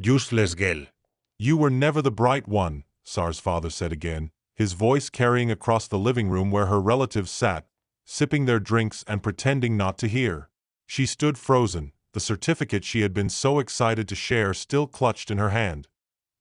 Useless girl. You were never the bright one, Sar's father said again, his voice carrying across the living room where her relatives sat, sipping their drinks and pretending not to hear. She stood frozen, the certificate she had been so excited to share still clutched in her hand,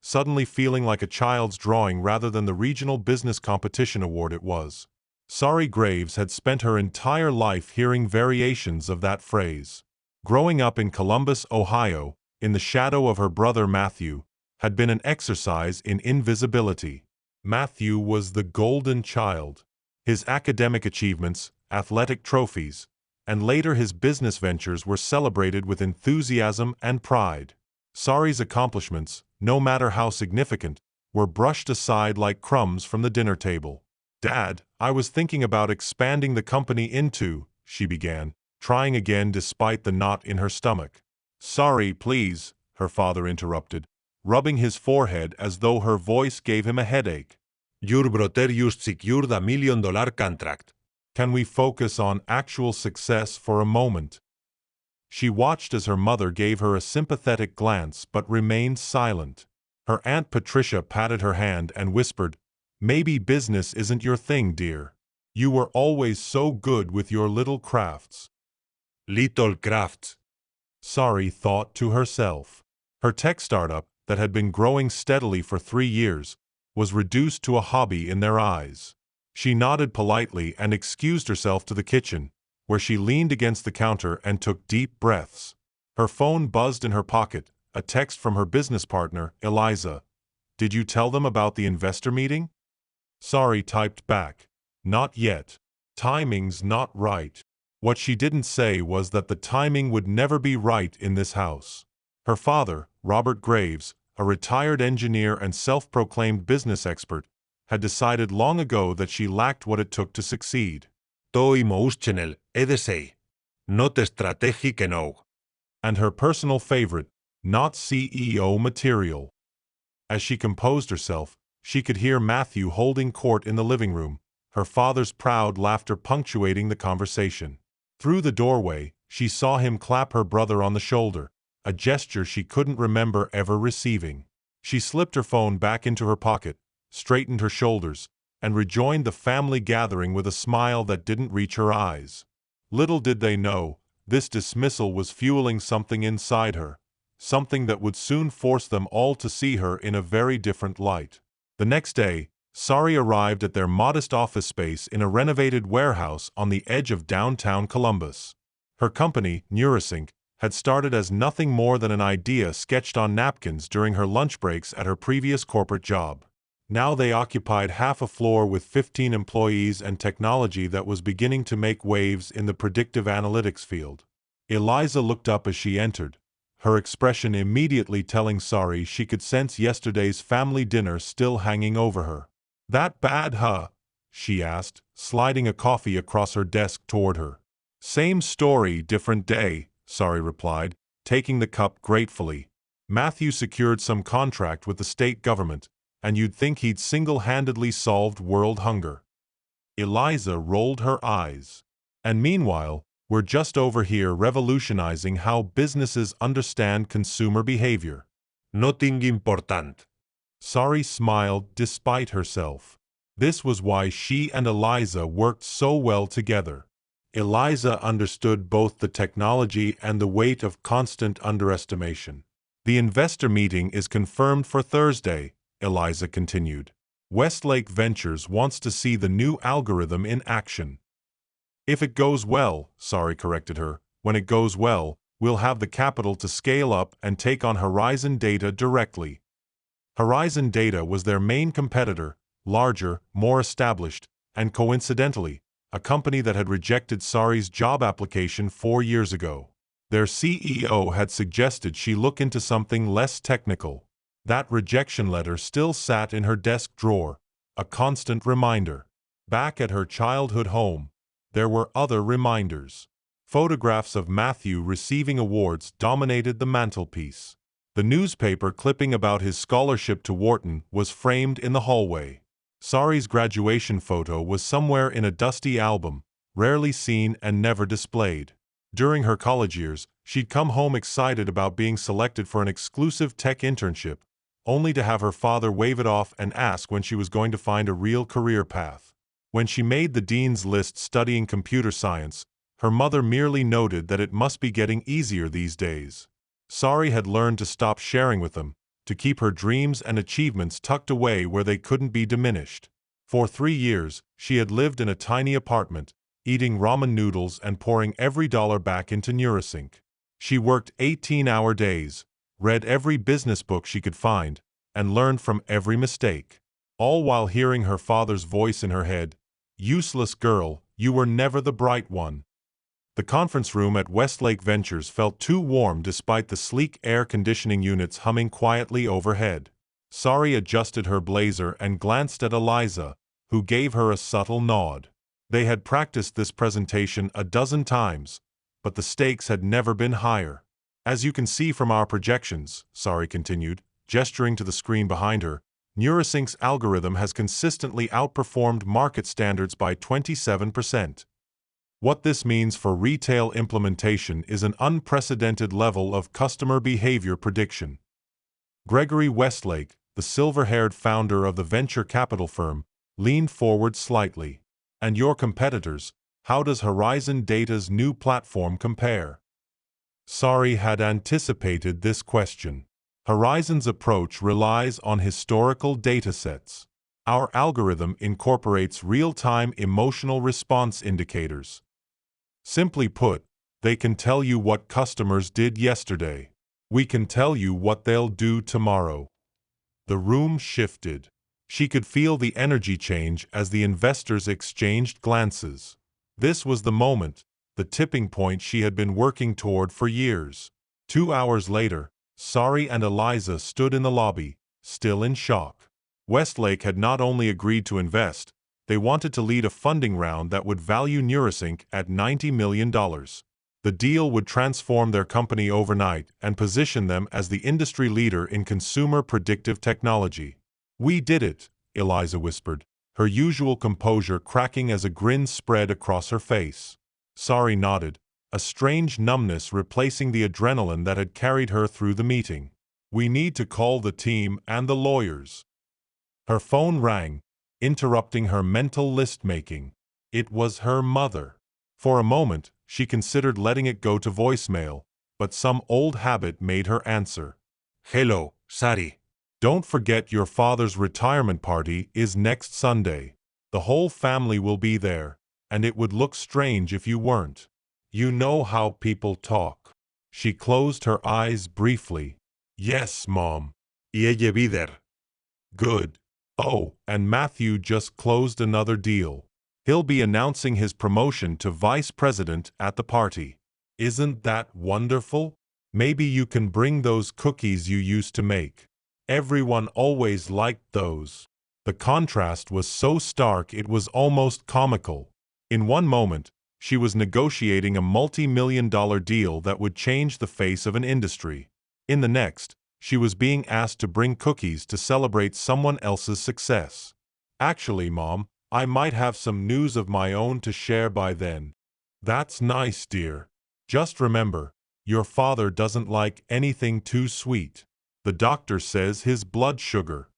suddenly feeling like a child's drawing rather than the regional business competition award it was. Sari Graves had spent her entire life hearing variations of that phrase. Growing up in Columbus, Ohio, in the shadow of her brother Matthew, had been an exercise in invisibility. Matthew was the golden child. His academic achievements, athletic trophies, and later his business ventures were celebrated with enthusiasm and pride. Sari's accomplishments, no matter how significant, were brushed aside like crumbs from the dinner table. "Dad, I was thinking about expanding the company into," she began, trying again despite the knot in her stomach. "Sorry, please," her father interrupted, rubbing his forehead as though her voice gave him a headache. Your brother just secured a $1 million contract. Can we focus on actual success for a moment? She watched as her mother gave her a sympathetic glance but remained silent. Her Aunt Patricia patted her hand and whispered, "Maybe business isn't your thing, dear. You were always so good with your little crafts." Little crafts. Sari thought to herself. Her tech startup, that had been growing steadily for 3 years, was reduced to a hobby in their eyes. She nodded politely and excused herself to the kitchen, where she leaned against the counter and took deep breaths. Her phone buzzed in her pocket, a text from her business partner, Eliza. "Did you tell them about the investor meeting?" Sari typed back, "Not yet. Timing's not right." What she didn't say was that the timing would never be right in this house. Her father, Robert Graves, a retired engineer and self-proclaimed business expert, had decided long ago that she lacked what it took to succeed. To emotional, EDC. Not strategic enough. And her personal favorite, not CEO material. As she composed herself, she could hear Matthew holding court in the living room, her father's proud laughter punctuating the conversation. Through the doorway, she saw him clap her brother on the shoulder, a gesture she couldn't remember ever receiving. She slipped her phone back into her pocket, straightened her shoulders, and rejoined the family gathering with a smile that didn't reach her eyes. Little did they know, this dismissal was fueling something inside her, something that would soon force them all to see her in a very different light. The next day, Sari arrived at their modest office space in a renovated warehouse on the edge of downtown Columbus. Her company, Neurosync, had started as nothing more than an idea sketched on napkins during her lunch breaks at her previous corporate job. Now they occupied half a floor with 15 employees and technology that was beginning to make waves in the predictive analytics field. Eliza looked up as she entered, her expression immediately telling Sari she could sense yesterday's family dinner still hanging over her. "That bad, huh?" she asked, sliding a coffee across her desk toward her. "Same story, different day," Sari replied, taking the cup gratefully. "Matthew secured some contract with the state government, and you'd think he'd single-handedly solved world hunger." Eliza rolled her eyes. "And meanwhile, we're just over here revolutionizing how businesses understand consumer behavior." Nothing important. Sari smiled despite herself. This was why she and Eliza worked so well together. Eliza understood both the technology and the weight of constant underestimation. "The investor meeting is confirmed for Thursday," Eliza continued. "Westlake Ventures wants to see the new algorithm in action." "If it goes well," Sari corrected her, "when it goes well, we'll have the capital to scale up and take on Horizon Data directly." Horizon Data was their main competitor, larger, more established, and coincidentally, a company that had rejected Sari's job application 4 years ago. Their CEO had suggested she look into something less technical. That rejection letter still sat in her desk drawer, a constant reminder. Back at her childhood home, there were other reminders. Photographs of Matthew receiving awards dominated the mantelpiece. The newspaper clipping about his scholarship to Wharton was framed in the hallway. Sari's graduation photo was somewhere in a dusty album, rarely seen and never displayed. During her college years, She'd come home excited about being selected for an exclusive tech internship, only to have her father wave it off and ask when she was going to find a real career path. When she made the dean's list studying computer science, her mother merely noted that it must be getting easier these days. Sari had learned to stop sharing with them, to keep her dreams and achievements tucked away where they couldn't be diminished. For 3 years, she had lived in a tiny apartment, eating ramen noodles and pouring every dollar back into Neurosync. She worked 18-hour days, read every business book she could find, and learned from every mistake. All while hearing her father's voice in her head, "Useless girl, you were never the bright one." The conference room at Westlake Ventures felt too warm despite the sleek air conditioning units humming quietly overhead. Sari adjusted her blazer and glanced at Eliza, who gave her a subtle nod. They had practiced this presentation a dozen times, but the stakes had never been higher. "As you can see from our projections," Sari continued, gesturing to the screen behind her, Neurosync's algorithm has consistently outperformed market standards by 27%. What this means for retail implementation is an unprecedented level of customer behavior prediction. Gregory Westlake, the silver-haired founder of the venture capital firm, leaned forward slightly. "And your competitors, how does Horizon Data's new platform compare?" Sari had anticipated this question. Horizon's approach relies on historical datasets. Our algorithm incorporates real-time emotional response indicators. Simply put, they can tell you what customers did yesterday. We can tell you what they'll do tomorrow. The room shifted. She could feel the energy change as the investors exchanged glances. This was the moment, the tipping point she had been working toward for years. 2 hours later, Sari and Eliza stood in the lobby, still in shock. Westlake had not only agreed to invest, they wanted to lead a funding round that would value Neurosync at $90 million. The deal would transform their company overnight and position them as the industry leader in consumer predictive technology. "We did it," Eliza whispered, her usual composure cracking as a grin spread across her face. Sari nodded, a strange numbness replacing the adrenaline that had carried her through the meeting. "We need to call the team and the lawyers." Her phone rang, interrupting her mental list-making. It was her mother. For a moment, she considered letting it go to voicemail, but some old habit made her answer. Hello, Sari. "Don't forget your father's retirement party is next Sunday. The whole family will be there, and it would look strange if you weren't. You know how people talk." She closed her eyes briefly. "Yes, Mom." Y ella be there. "Good. Oh, and Matthew just closed another deal. He'll be announcing his promotion to vice president at the party. Isn't that wonderful? Maybe you can bring those cookies you used to make. Everyone always liked those." The contrast was so stark it was almost comical. In one moment, she was negotiating a multi-million-dollar deal that would change the face of an industry. In the next, she was being asked to bring cookies to celebrate someone else's success. "Actually, Mom, I might have some news of my own to share by then." "That's nice, dear. Just remember, your father doesn't like anything too sweet. The doctor says his blood sugar."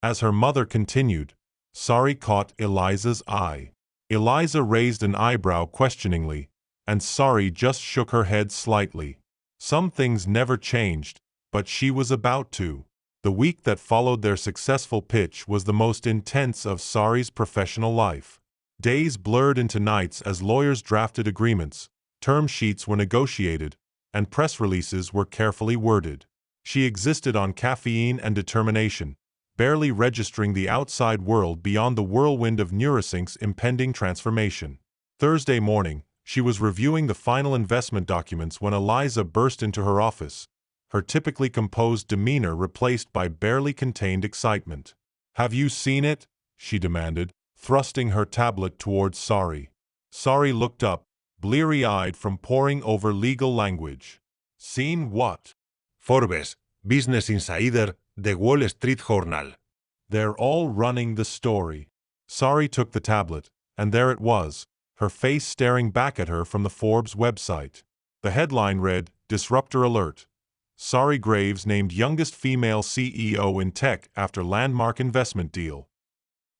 As her mother continued, Sari caught Eliza's eye. Eliza raised an eyebrow questioningly, and Sari just shook her head slightly. Some things never changed, but she was about to. The week that followed their successful pitch was the most intense of Sari's professional life. Days blurred into nights as lawyers drafted agreements, term sheets were negotiated, and press releases were carefully worded. She existed on caffeine and determination, barely registering the outside world beyond the whirlwind of Neurosync's impending transformation. Thursday morning, she was reviewing the final investment documents when Eliza burst into her office, her typically composed demeanor replaced by barely contained excitement. "Have you seen it?" she demanded, thrusting her tablet towards Sari. Sari looked up, bleary-eyed from poring over legal language. "Seen what?" Forbes, Business Insider, The Wall Street Journal. "They're all running the story." Sari took the tablet, and there it was, her face staring back at her from the Forbes website. The headline read, Disruptor Alert. Sari Graves named youngest female CEO in tech after landmark investment deal.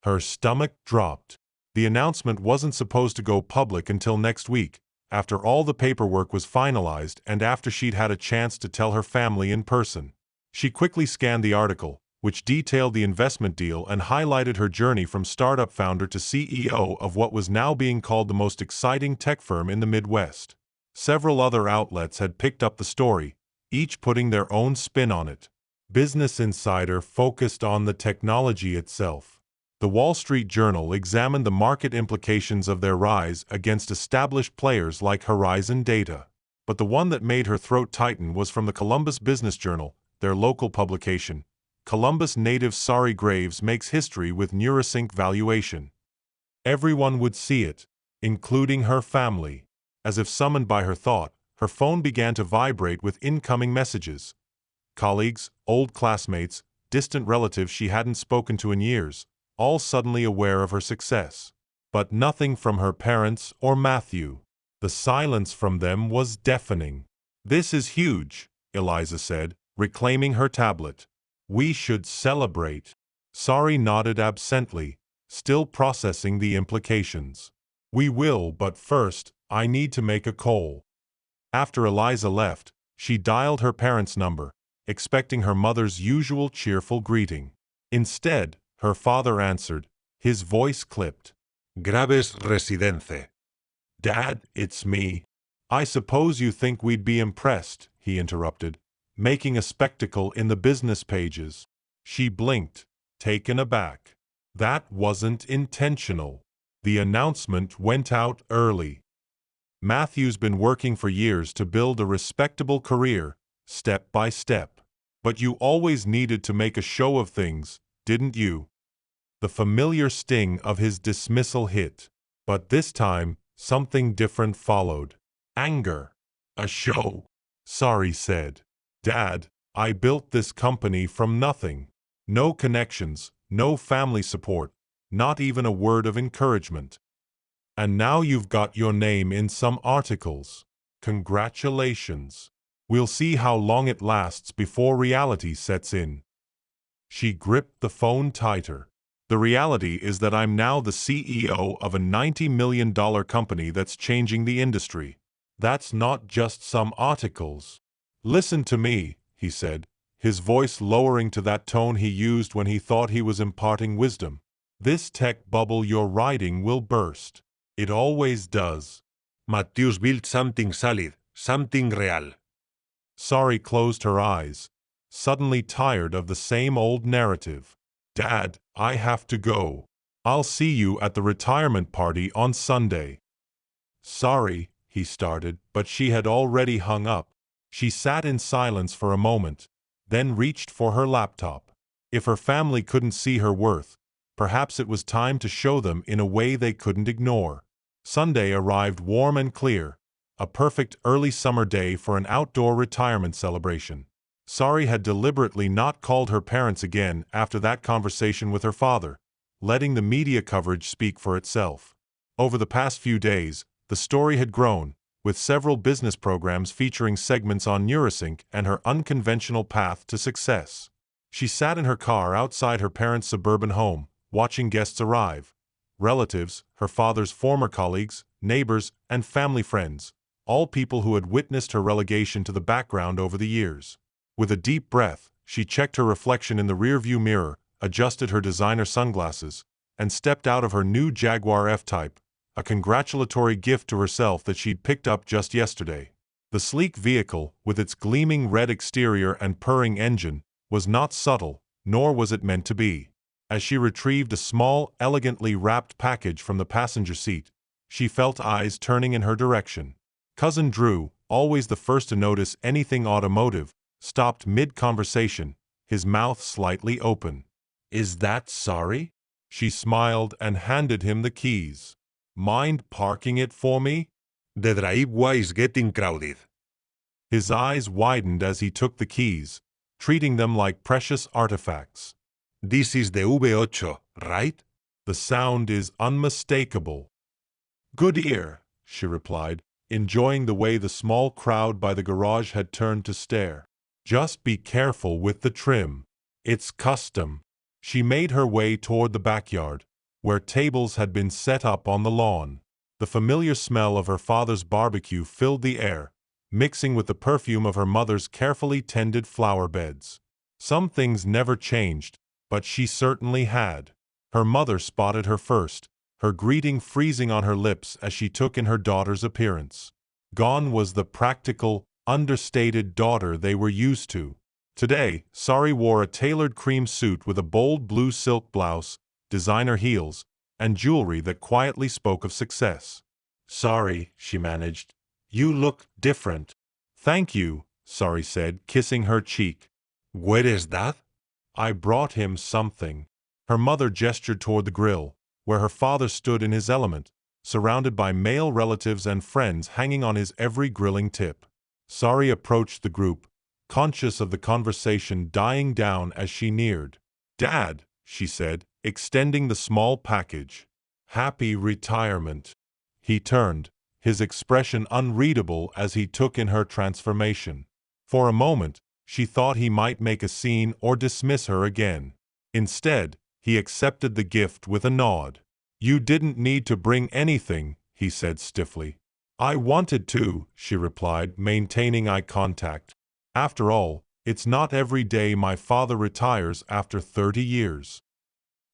Her stomach dropped. The announcement wasn't supposed to go public until next week, after all the paperwork was finalized and after she'd had a chance to tell her family in person. She quickly scanned the article, which detailed the investment deal and highlighted her journey from startup founder to CEO of what was now being called the most exciting tech firm in the Midwest. Several other outlets had picked up the story, each putting their own spin on it. Business Insider focused on the technology itself. The Wall Street Journal examined the market implications of their rise against established players like Horizon Data. But the one that made her throat tighten was from the Columbus Business Journal, their local publication. Columbus native Sari Graves makes history with Neurasync valuation. Everyone would see it, including her family. As if summoned by her thought, her phone began to vibrate with incoming messages. Colleagues, old classmates, distant relatives she hadn't spoken to in years, all suddenly aware of her success. But nothing from her parents or Matthew. The silence from them was deafening. "This is huge," Eliza said, reclaiming her tablet. "We should celebrate." Sari nodded absently, still processing the implications. "We will, but first, I need to make a call." After Eliza left, she dialed her parents' number, expecting her mother's usual cheerful greeting. Instead, her father answered, his voice clipped. Graves residence. "Dad, it's me." "I suppose you think we'd be impressed," he interrupted, making a spectacle in the business pages. She blinked, taken aback. That wasn't intentional. The announcement went out early. Matthew's been working for years to build a respectable career, step by step. But you always needed to make a show of things, didn't you? The familiar sting of his dismissal hit. But this time, something different followed. Anger. "A show," Sari said. "Dad, I built this company from nothing. No connections, no family support, not even a word of encouragement. And now you've got your name in some articles. Congratulations. We'll see how long it lasts before reality sets in." She gripped the phone tighter. "The reality is that I'm now the CEO of a $90 million company that's changing the industry. That's not just some articles." "Listen to me," he said, his voice lowering to that tone he used when he thought he was imparting wisdom. "This tech bubble you're riding will burst. It always does." Matthews built something solid, something real. Sari closed her eyes, suddenly tired of the same old narrative. "Dad, I have to go. I'll see you at the retirement party on Sunday." "Sorry," he started, but she had already hung up. She sat in silence for a moment, then reached for her laptop. If her family couldn't see her worth, perhaps it was time to show them in a way they couldn't ignore. Sunday arrived warm and clear, a perfect early summer day for an outdoor retirement celebration. Sari had deliberately not called her parents again after that conversation with her father, letting the media coverage speak for itself. Over the past few days, the story had grown, with several business programs featuring segments on Neurasync and her unconventional path to success. She sat in her car outside her parents' suburban home, watching guests arrive. Relatives, her father's former colleagues, neighbors, and family friends, all people who had witnessed her relegation to the background over the years. With a deep breath, she checked her reflection in the rearview mirror, adjusted her designer sunglasses, and stepped out of her new Jaguar F-Type, a congratulatory gift to herself that she'd picked up just yesterday. The sleek vehicle, with its gleaming red exterior and purring engine, was not subtle, nor was it meant to be. As she retrieved a small, elegantly wrapped package from the passenger seat, she felt eyes turning in her direction. Cousin Drew, always the first to notice anything automotive, stopped mid-conversation, his mouth slightly open. "Is that Sari?" She smiled and handed him the keys. "Mind parking it for me?" The driveway is getting crowded. His eyes widened as he took the keys, treating them like precious artifacts. This is the V8, right? The sound is unmistakable. "Good ear," she replied, enjoying the way the small crowd by the garage had turned to stare. Just be careful with the trim. It's custom. She made her way toward the backyard, where tables had been set up on the lawn. The familiar smell of her father's barbecue filled the air, mixing with the perfume of her mother's carefully tended flower beds. Some things never changed, but she certainly had. Her mother spotted her first, her greeting freezing on her lips as she took in her daughter's appearance. Gone was the practical, understated daughter they were used to. Today, Sari wore a tailored cream suit with a bold blue silk blouse, designer heels, and jewelry that quietly spoke of success. "Sorry," she managed. "You look different." "Thank you," Sari said, kissing her cheek. ¿Where is that? "I brought him something." Her mother gestured toward the grill, where her father stood in his element, surrounded by male relatives and friends hanging on his every grilling tip. Sari approached the group, conscious of the conversation dying down as she neared. "Dad," she said, extending the small package. "Happy retirement." He turned, his expression unreadable as he took in her transformation. For a moment, she thought he might make a scene or dismiss her again. Instead, he accepted the gift with a nod. "You didn't need to bring anything," he said stiffly. "I wanted to," she replied, maintaining eye contact. "After all, it's not every day my father retires after 30 years.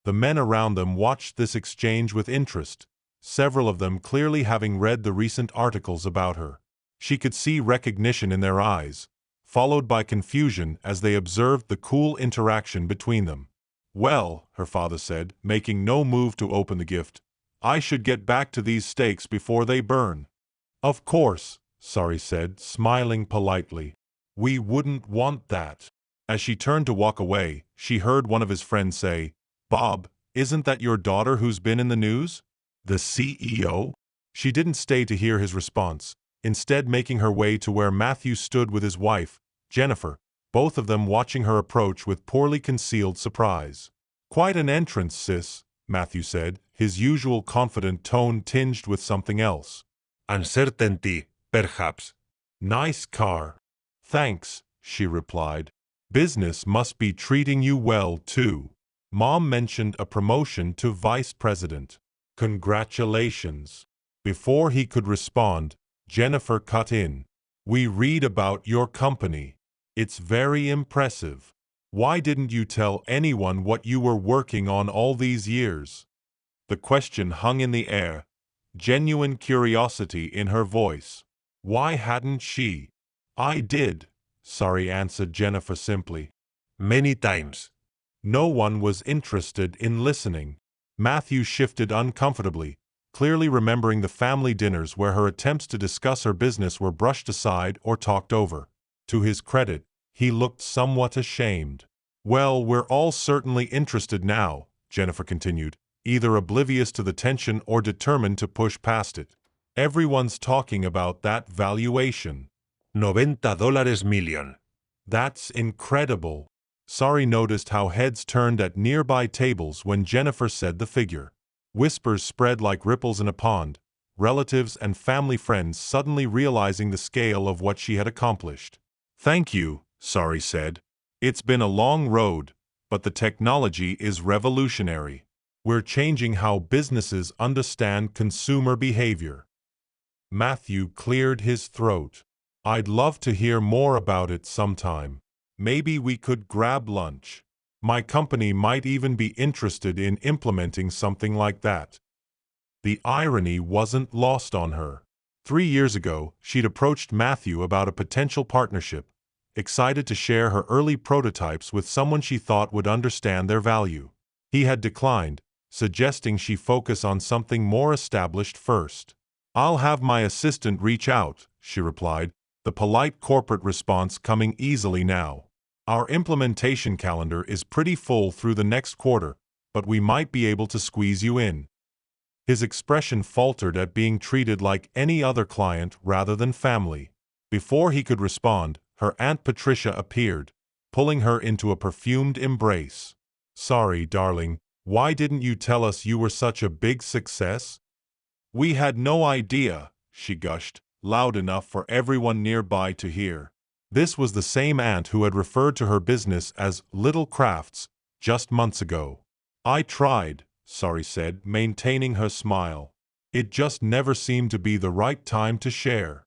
The men around them watched this exchange with interest, several of them clearly having read the recent articles about her. She could see recognition in their eyes, followed by confusion as they observed the cool interaction between them. "Well," her father said, making no move to open the gift, "I should get back to these steaks before they burn." "Of course," Sari said, smiling politely. "We wouldn't want that." As she turned to walk away, she heard one of his friends say, "Bob, isn't that your daughter who's been in the news? The CEO?" She didn't stay to hear his response, instead making her way to where Matthew stood with his wife, Jennifer, both of them watching her approach with poorly concealed surprise. "Quite an entrance, sis," Matthew said, his usual confident tone tinged with something else. Uncertainty, perhaps. "Nice car." "Thanks," she replied. "Business must be treating you well, too." Mom mentioned a promotion to vice president. "Congratulations." Before he could respond, Jennifer cut in. "We read about your company. It's very impressive. Why didn't you tell anyone what you were working on all these years?" The question hung in the air, genuine curiosity in her voice. Why hadn't she? "I did," Sari answered Jennifer simply. Many times. No one was interested in listening. Matthew shifted uncomfortably, clearly remembering the family dinners where her attempts to discuss her business were brushed aside or talked over. To his credit, he looked somewhat ashamed. "Well, we're all certainly interested now," Jennifer continued, either oblivious to the tension or determined to push past it. "Everyone's talking about that valuation." $90 million. "That's incredible." Sari noticed how heads turned at nearby tables when Jennifer said the figure. Whispers spread like ripples in a pond, relatives and family friends suddenly realizing the scale of what she had accomplished. "Thank you," Sari said. "It's been a long road, but the technology is revolutionary. We're changing how businesses understand consumer behavior." Matthew cleared his throat. "I'd love to hear more about it sometime. Maybe we could grab lunch. My company might even be interested in implementing something like that." The irony wasn't lost on her. 3 years ago, she'd approached Matthew about a potential partnership, excited to share her early prototypes with someone she thought would understand their value. He had declined, suggesting she focus on something more established first. "I'll have my assistant reach out," she replied, the polite corporate response coming easily now. "Our implementation calendar is pretty full through the next quarter, but we might be able to squeeze you in." His expression faltered at being treated like any other client rather than family. Before he could respond, her Aunt Patricia appeared, pulling her into a perfumed embrace. "Sorry, darling, why didn't you tell us you were such a big success?" "We had no idea," she gushed, loud enough for everyone nearby to hear. This was the same aunt who had referred to her business as Little Crafts just months ago. "I tried," Sari said, maintaining her smile. "It just never seemed to be the right time to share."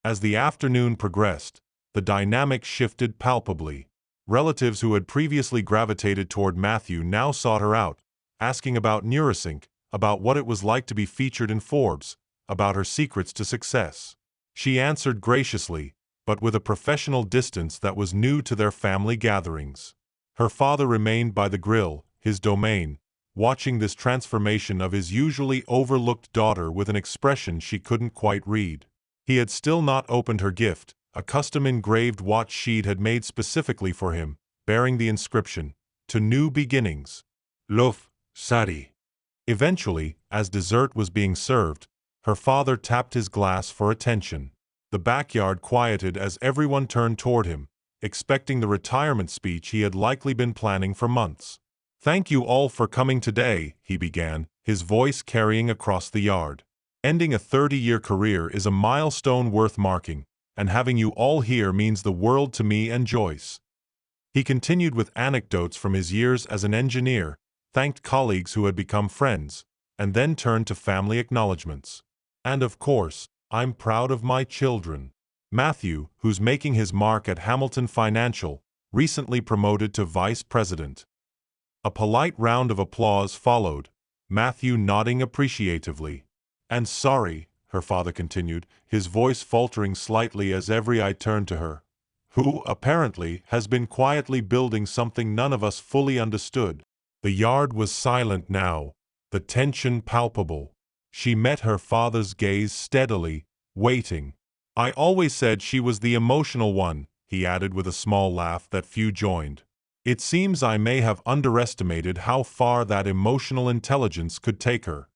As the afternoon progressed, the dynamic shifted palpably. Relatives who had previously gravitated toward Matthew now sought her out, asking about Neurosync, about what it was like to be featured in Forbes, about her secrets to success. She answered graciously, but with a professional distance that was new to their family gatherings. Her father remained by the grill, his domain, watching this transformation of his usually overlooked daughter with an expression she couldn't quite read. He had still not opened her gift, a custom-engraved watch sheet had made specifically for him, bearing the inscription, "To New Beginnings. Love, Sari." Eventually, as dessert was being served, her father tapped his glass for attention. The backyard quieted as everyone turned toward him, expecting the retirement speech he had likely been planning for months. "Thank you all for coming today," he began, his voice carrying across the yard. "Ending a 30-year career is a milestone worth marking, and having you all here means the world to me and Joyce." He continued with anecdotes from his years as an engineer, thanked colleagues who had become friends, and then turned to family acknowledgments. "And of course, I'm proud of my children. Matthew, who's making his mark at Hamilton Financial, recently promoted to vice president." A polite round of applause followed, Matthew nodding appreciatively. "And sorry," her father continued, his voice faltering slightly as every eye turned to her, "who, apparently, has been quietly building something none of us fully understood." The yard was silent now, the tension palpable. She met her father's gaze steadily, waiting. "I always said she was the emotional one," he added with a small laugh that few joined. "It seems I may have underestimated how far that emotional intelligence could take her."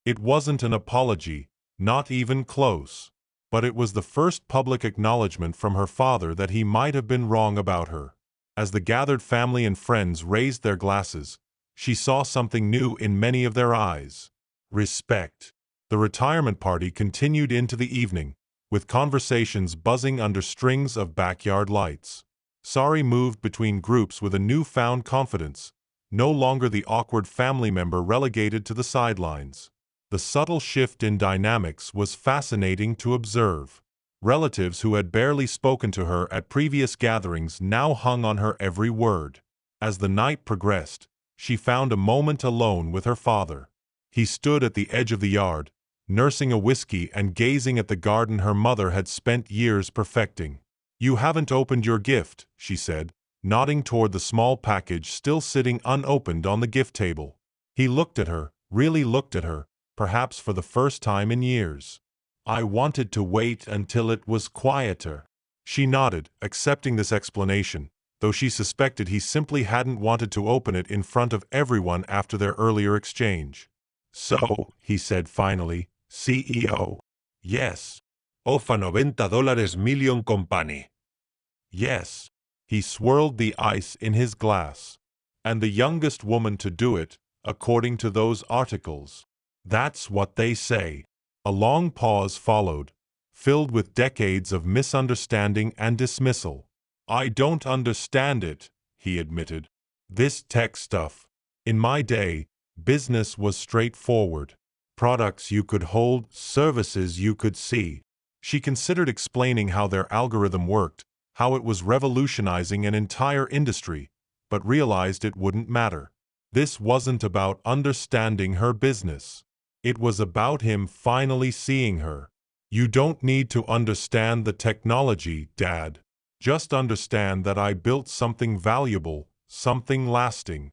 It wasn't an apology, not even close. But it was the first public acknowledgement from her father that he might have been wrong about her. As the gathered family and friends raised their glasses, she saw something new in many of their eyes. Respect. The retirement party continued into the evening, with conversations buzzing under strings of backyard lights. Sari moved between groups with a newfound confidence, no longer the awkward family member relegated to the sidelines. The subtle shift in dynamics was fascinating to observe. Relatives who had barely spoken to her at previous gatherings now hung on her every word. As the night progressed, she found a moment alone with her father. He stood at the edge of the yard, nursing a whiskey and gazing at the garden her mother had spent years perfecting. "You haven't opened your gift," she said, nodding toward the small package still sitting unopened on the gift table. He looked at her, really looked at her, perhaps for the first time in years. "I wanted to wait until it was quieter." She nodded, accepting this explanation, though she suspected he simply hadn't wanted to open it in front of everyone after their earlier exchange. "So," he said finally, "CEO." "Yes." Of a $90 million company. "Yes." He swirled the ice in his glass. "And the youngest woman to do it, according to those articles. That's what they say." A long pause followed, filled with decades of misunderstanding and dismissal. "I don't understand it," he admitted. "This tech stuff. In my day, business was straightforward. Products you could hold, services you could see." She considered explaining how their algorithm worked, how it was revolutionizing an entire industry, but realized it wouldn't matter. This wasn't about understanding her business. It was about him finally seeing her. "You don't need to understand the technology, Dad. Just understand that I built something valuable, something lasting."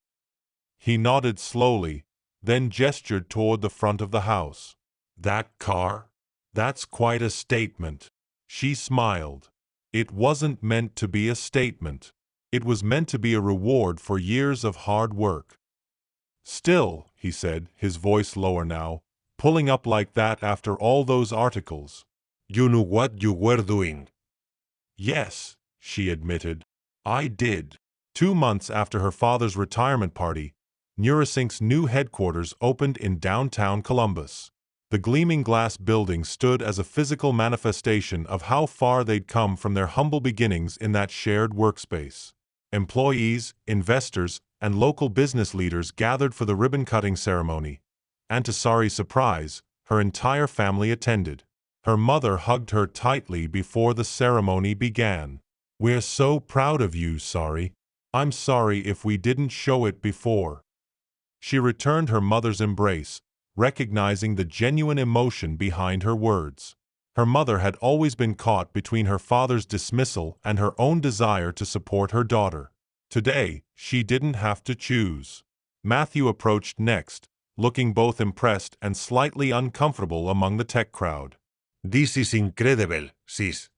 He nodded slowly, then gestured toward the front of the house. "That car? That's quite a statement." She smiled. It wasn't meant to be a statement. It was meant to be a reward for years of hard work. "Still," he said, his voice lower now, "pulling up like that after all those articles." You knew what you were doing. "Yes," she admitted. "I did." 2 months after her father's retirement party, Neurosync's new headquarters opened in downtown Columbus. The gleaming glass building stood as a physical manifestation of how far they'd come from their humble beginnings in that shared workspace. Employees, investors, and local business leaders gathered for the ribbon-cutting ceremony, and to Sari's surprise, her entire family attended. Her mother hugged her tightly before the ceremony began. "We're so proud of you, Sari. I'm sorry if we didn't show it before." She returned her mother's embrace, recognizing the genuine emotion behind her words. Her mother had always been caught between her father's dismissal and her own desire to support her daughter. Today, she didn't have to choose. Matthew approached next, looking both impressed and slightly uncomfortable among the tech crowd. This is incredible, sis.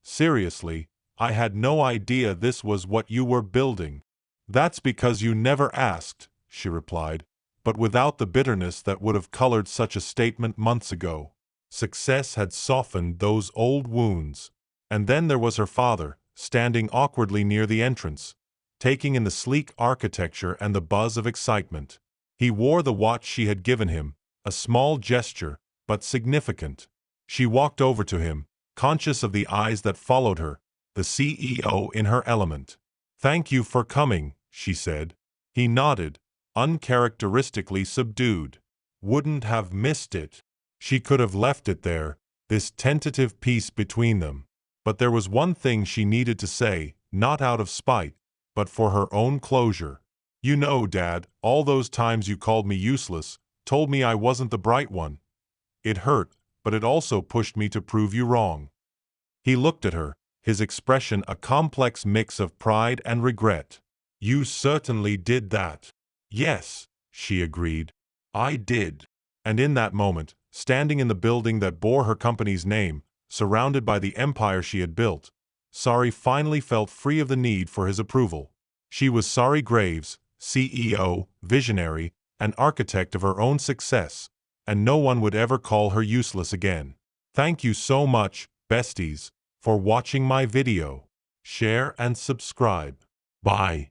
"Seriously, I had no idea this was what you were building." "That's because you never asked," she replied, but without the bitterness that would have colored such a statement months ago. Success had softened those old wounds. And then there was her father, standing awkwardly near the entrance, taking in the sleek architecture and the buzz of excitement. He wore the watch she had given him, a small gesture, but significant. She walked over to him, conscious of the eyes that followed her, the CEO in her element. "Thank you for coming," she said. He nodded, uncharacteristically subdued. "Wouldn't have missed it." She could have left it there, this tentative peace between them. But there was one thing she needed to say, not out of spite, but for her own closure. "You know, Dad, all those times you called me useless, told me I wasn't the bright one. It hurt, but it also pushed me to prove you wrong." He looked at her, his expression a complex mix of pride and regret. "You certainly did that." "Yes," she agreed. "I did." And in that moment, standing in the building that bore her company's name, surrounded by the empire she had built, Sari finally felt free of the need for his approval. She was Sari Graves, CEO, visionary, and architect of her own success, and no one would ever call her useless again. Thank you so much, besties, for watching my video. Share and subscribe. Bye.